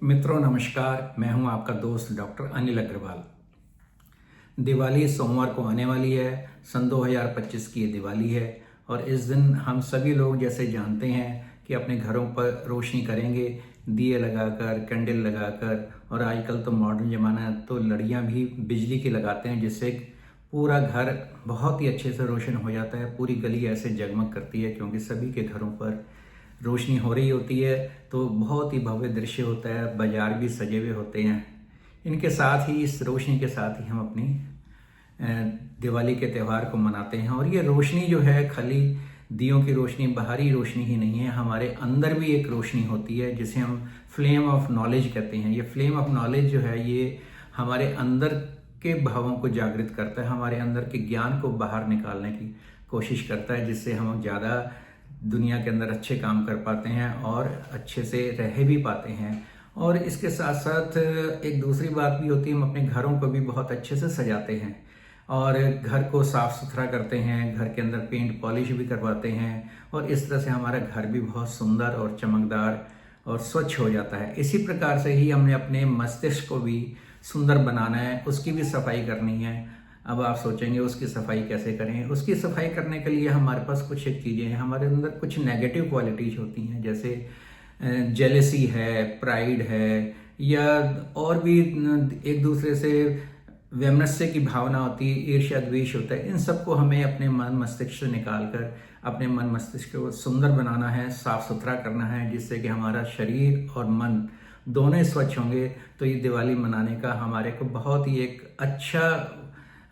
मित्रों नमस्कार, मैं हूं आपका दोस्त डॉक्टर अनिल अग्रवाल। दिवाली सोमवार को आने वाली है। सन 2025 की ये दिवाली है और इस दिन हम सभी लोग जैसे जानते हैं कि अपने घरों पर रोशनी करेंगे, दिए लगाकर, कैंडल लगाकर। और आजकल तो मॉडर्न ज़माना है तो लड़ियाँ भी बिजली की लगाते हैं, जिससे पूरा घर बहुत ही अच्छे से रोशन हो जाता है। पूरी गली ऐसे जगमग करती है क्योंकि सभी के घरों पर रोशनी हो रही होती है, तो बहुत ही भव्य दृश्य होता है। बाजार भी सजे हुए होते हैं। इनके साथ ही, इस रोशनी के साथ ही हम अपनी दिवाली के त्यौहार को मनाते हैं। और ये रोशनी जो है खाली दियों की रोशनी, बाहरी रोशनी ही नहीं है, हमारे अंदर भी एक रोशनी होती है जिसे हम फ्लेम ऑफ नॉलेज कहते हैं। ये फ्लेम ऑफ नॉलेज जो है ये हमारे अंदर के भावों को जागृत करता है, हमारे अंदर के ज्ञान को बाहर निकालने की कोशिश करता है, जिससे हम ज़्यादा दुनिया के अंदर अच्छे काम कर पाते हैं और अच्छे से रह भी पाते हैं। और इसके साथ साथ एक दूसरी बात भी होती है, हम अपने घरों को भी बहुत अच्छे से सजाते हैं और घर को साफ सुथरा करते हैं, घर के अंदर पेंट पॉलिश भी करवाते हैं और इस तरह से हमारा घर भी बहुत सुंदर और चमकदार और स्वच्छ हो जाता है। इसी प्रकार से ही हमने अपने मस्तिष्क को भी सुंदर बनाना है, उसकी भी सफाई करनी है। अब आप सोचेंगे उसकी सफाई कैसे करें। उसकी सफाई करने के लिए हमारे पास कुछ एक चीज़ें हैं। हमारे अंदर कुछ नेगेटिव क्वालिटीज होती हैं, जैसे जेलेसी है, प्राइड है, या और भी एक दूसरे से वैमनस्य की भावना होती है, ईर्ष्या द्वेष होता है। इन सबको हमें अपने मन मस्तिष्क से निकाल कर अपने मन मस्तिष्क को सुंदर बनाना है, साफ सुथरा करना है, जिससे कि हमारा शरीर और मन दोनों स्वच्छ होंगे। तो ये दिवाली मनाने का हमारे को बहुत ही एक अच्छा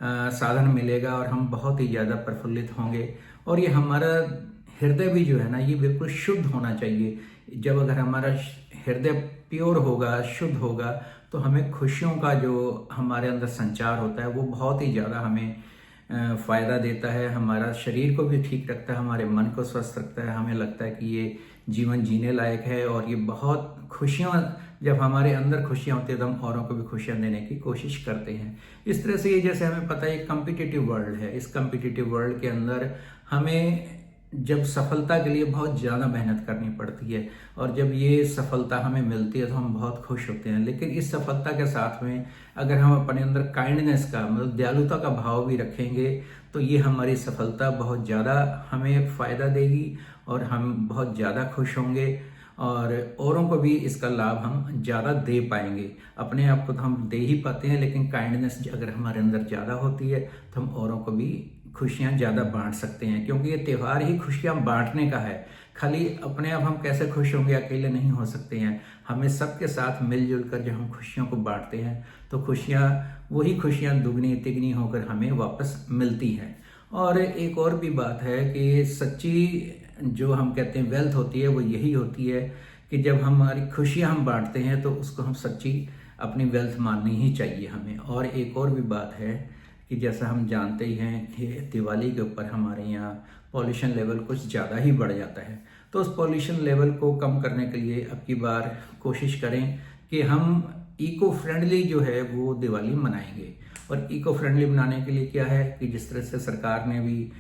साधन मिलेगा और हम बहुत ही ज़्यादा प्रफुल्लित होंगे। और ये हमारा हृदय भी जो है ना, ये बिल्कुल शुद्ध होना चाहिए। जब अगर हमारा हृदय प्योर होगा, शुद्ध होगा, तो हमें खुशियों का जो हमारे अंदर संचार होता है वो बहुत ही ज़्यादा हमें फ़ायदा देता है। हमारा शरीर को भी ठीक रखता है, हमारे मन को स्वस्थ रखता है। हमें लगता है कि ये जीवन जीने लायक है और ये बहुत खुशियाँ, जब हमारे अंदर खुशियाँ होती है तो हम औरों को भी खुशियाँ देने की कोशिश करते हैं। इस तरह से ये, जैसे हमें पता है, एक कम्पिटिटिव वर्ल्ड है। इस कम्पिटिटिव वर्ल्ड के अंदर हमें जब सफलता के लिए बहुत ज़्यादा मेहनत करनी पड़ती है और जब ये सफलता हमें मिलती है तो हम बहुत खुश होते हैं। लेकिन इस सफलता के साथ में अगर हम अपने अंदर काइंडनेस का, मतलब दयालुता का भाव भी रखेंगे, तो ये हमारी सफलता बहुत ज़्यादा हमें फ़ायदा देगी और हम बहुत ज़्यादा खुश होंगे और औरों को भी इसका लाभ हम ज़्यादा दे पाएंगे। अपने आप को तो हम दे ही पाते हैं, लेकिन काइंडनेस अगर हमारे अंदर ज़्यादा होती है तो हम औरों को भी खुशियाँ ज़्यादा बांट सकते हैं, क्योंकि ये त्यौहार ही खुशियाँ बांटने का है। खाली अपने आप हम कैसे खुश होंगे, अकेले नहीं हो सकते हैं। हमें सबके साथ मिलजुल कर जब हम खुशियों को बांटते हैं तो वही खुशियाँ दुगनी तिगनी होकर हमें वापस मिलती हैं। और एक और भी बात है कि सच्ची जो हम कहते हैं वेल्थ होती है, वो यही होती है कि जब हमारी खुशियाँ हम बांटते हैं तो उसको हम सच्ची अपनी वेल्थ माननी ही चाहिए हमें। और एक और भी बात है कि जैसा हम जानते ही हैं कि दिवाली के ऊपर हमारे यहाँ पॉल्यूशन लेवल कुछ ज़्यादा ही बढ़ जाता है। तो उस पॉल्यूशन लेवल को कम करने के लिए अब की बार कोशिश करें कि हम इको फ्रेंडली जो है वो दिवाली मनाएंगे। और इको फ्रेंडली बनाने के लिए क्या है कि जिस तरह से सरकार ने भी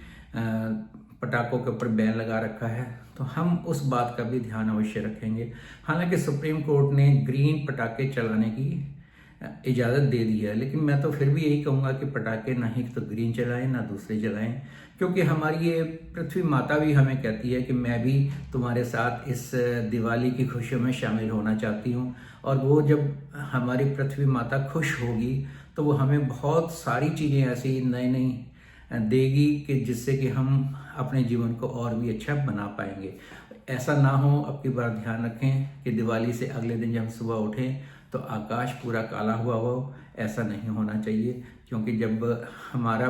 पटाखों के ऊपर बैन लगा रखा है, तो हम उस बात का भी ध्यान अवश्य रखेंगे। हालांकि सुप्रीम कोर्ट ने ग्रीन पटाखे चलाने की इजाज़त दे दी है, लेकिन मैं तो फिर भी यही कहूँगा कि पटाखे ना ही तो ग्रीन चलाएं ना दूसरे जलाएं, क्योंकि हमारी ये पृथ्वी माता भी हमें कहती है कि मैं भी तुम्हारे साथ इस दिवाली की खुशियों में शामिल होना चाहती हूँ। और वो जब हमारी पृथ्वी माता खुश होगी तो वो हमें बहुत सारी चीज़ें ऐसी नई नई देगी कि जिससे कि हम अपने जीवन को और भी अच्छा बना पाएंगे। ऐसा ना हो, अब की बार ध्यान रखें कि दिवाली से अगले दिन जब हम सुबह उठें तो आकाश पूरा काला हुआ हो, ऐसा नहीं होना चाहिए। क्योंकि जब हमारा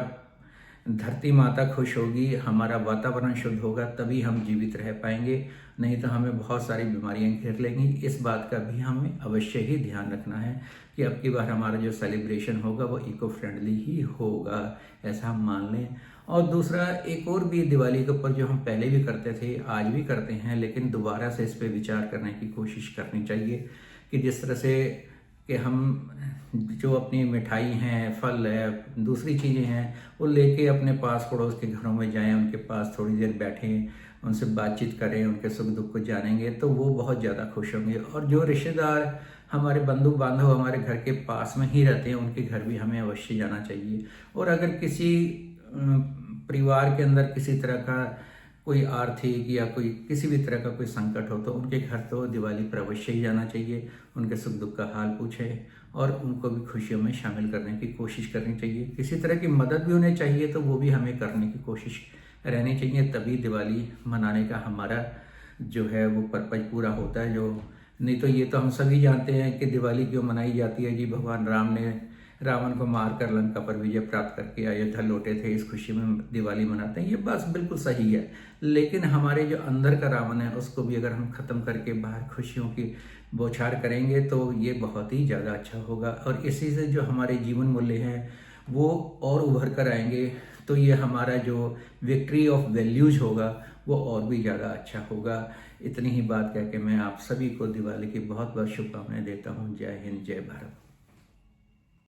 धरती माता खुश होगी, हमारा वातावरण शुद्ध होगा, तभी हम जीवित रह पाएंगे। नहीं तो हमें बहुत सारी बीमारियां घेर लेंगी। इस बात का भी हमें अवश्य ही ध्यान रखना है कि अब की बार हमारा जो सेलिब्रेशन होगा वो इको फ्रेंडली ही होगा, ऐसा हम मान लें। और दूसरा, एक और भी दिवाली के ऊपर जो हम पहले भी करते थे, आज भी करते हैं, लेकिन दोबारा से इस पर विचार करने की कोशिश करनी चाहिए कि जिस तरह से कि हम जो अपनी मिठाई हैं, फल है, दूसरी चीज़ें हैं, वो लेके अपने पास पड़ोस के घरों में जाएं, उनके पास थोड़ी देर बैठें, उनसे बातचीत करें, उनके सुख दुख को जानेंगे, तो वो बहुत ज़्यादा खुश होंगे। और जो रिश्तेदार हमारे बंधु बांधव हमारे घर के पास में ही रहते हैं, उनके घर भी हमें अवश्य जाना चाहिए। और अगर किसी परिवार के अंदर किसी तरह का कोई आर्थिक या कोई किसी भी तरह का कोई संकट हो तो उनके घर तो दिवाली पर अवश्य ही जाना चाहिए, उनके सुख दुख का हाल पूछें और उनको भी खुशियों में शामिल करने की कोशिश करनी चाहिए। किसी तरह की मदद भी उन्हें चाहिए तो वो भी हमें करने की कोशिश रहनी चाहिए, तभी दिवाली मनाने का हमारा जो है वो पर्पज पूरा होता है। जो नहीं तो ये तो हम सभी जानते हैं कि दिवाली क्यों मनाई जाती है जी, भगवान राम ने रावण को मारकर लंका पर विजय प्राप्त करके अयोध्या लौटे थे, इस खुशी में दिवाली मनाते हैं। ये बात बिल्कुल सही है, लेकिन हमारे जो अंदर का रावण है उसको भी अगर हम खत्म करके बाहर खुशियों की बौछार करेंगे तो ये बहुत ही ज़्यादा अच्छा होगा। और इसी से जो हमारे जीवन मूल्य हैं वो और उभर कर आएंगे, तो ये हमारा जो विक्ट्री ऑफ वैल्यूज होगा वो और भी ज़्यादा अच्छा होगा। इतनी ही बात कह के मैं आप सभी को दिवाली की बहुत बहुत शुभकामनाएं देता हूँ। जय हिंद, जय भारत।